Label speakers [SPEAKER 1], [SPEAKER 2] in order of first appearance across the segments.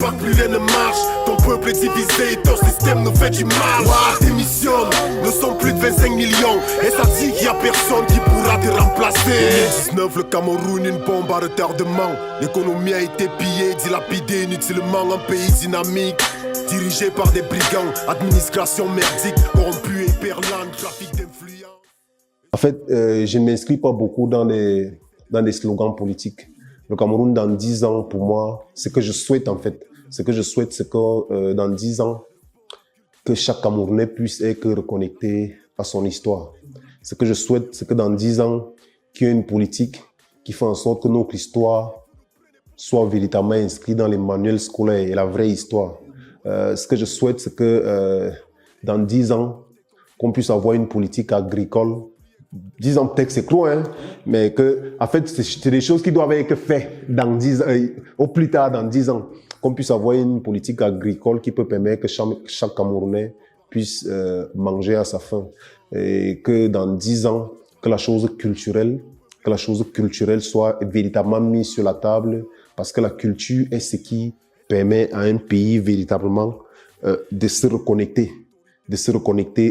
[SPEAKER 1] crois que plus rien ne marche. Ton peuple est divisé, ton système nous fait du mal. Ouah, démissionne, nous sommes plus de 25 millions. Et ça dit qu'il y a personne qui pourra te remplacer. 2019, le Cameroun, une bombe à retardement. L'économie a été pillée, dilapidée inutilement. Un pays dynamique, dirigé par des brigands. Administration merdique, corrompue et perlante, trafic d'influence.
[SPEAKER 2] En fait, je ne m'inscris pas beaucoup dans des slogans politiques. Le Cameroun, dans 10 ans, pour moi, ce que je souhaite en fait, c'est que dans 10 ans, que chaque Camerounais puisse être reconnecté à son histoire. Ce que je souhaite, c'est que dans 10 ans, qu'il y ait une politique qui fait en sorte que notre histoire soit véritablement inscrite dans les manuels scolaires et la vraie histoire. Ce que je souhaite, c'est que dans 10 ans, qu'on puisse avoir une politique agricole. 10 ans peut-être c'est trop, hein, mais que, en fait, c'est des choses qui doivent être faites dans 10 ans, au plus tard dans 10 ans. Qu'on puisse avoir une politique agricole qui peut permettre que chaque Camerounais puisse manger à sa faim. Et que dans 10 ans, que la chose culturelle soit véritablement mise sur la table, parce que la culture est ce qui permet à un pays véritablement de se reconnecter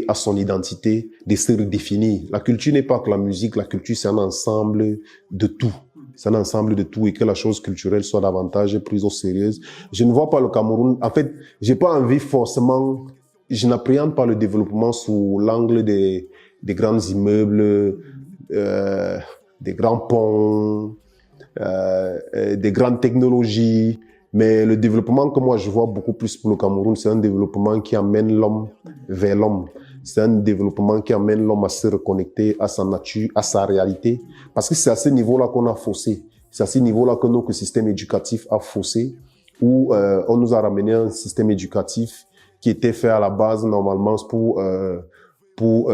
[SPEAKER 2] à son identité, de se redéfinir. La culture n'est pas que la musique, la culture c'est un ensemble de tout. C'est un ensemble de tout et que la chose culturelle soit davantage prise au sérieux. Je ne vois pas le Cameroun, en fait, j'ai pas envie forcément, je n'appréhende pas le développement sous l'angle des grands immeubles, des grands ponts, des grandes technologies. Mais le développement que moi je vois beaucoup plus pour le Cameroun, c'est un développement qui amène l'homme vers l'homme. C'est un développement qui amène l'homme à se reconnecter à sa nature, à sa réalité. Parce que c'est à ce niveau-là qu'on a faussé. C'est à ce niveau-là que notre système éducatif a faussé, où on nous a ramené un système éducatif qui était fait à la base normalement pour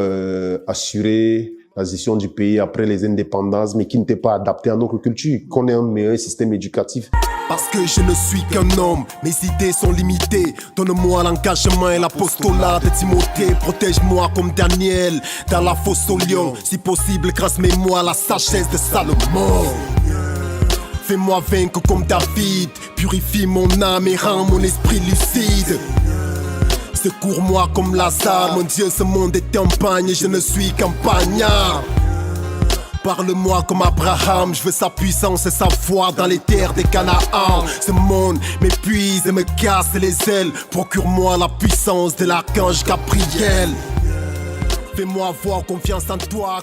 [SPEAKER 2] assurer la gestion du pays après les indépendances, mais qui n'était pas adapté à notre culture, qu'on ait un meilleur système éducatif.
[SPEAKER 1] Parce que je ne suis qu'un homme, mes idées sont limitées. Donne-moi l'engagement et l'apostolat de Timothée. Protège-moi comme Daniel dans la fosse au lion. Si possible, grâce-moi la sagesse de Salomon. Fais-moi vaincre comme David. Purifie mon âme et rends mon esprit lucide. Secours-moi comme Lazare. Mon Dieu, ce monde est en pagne et je ne suis qu'un pagnard. Parle-moi comme Abraham, je veux sa puissance et sa foi dans les terres des Canaan. Ce monde m'épuise et me casse les ailes. Procure-moi la puissance de l'archange Gabriel. Fais-moi avoir confiance en toi.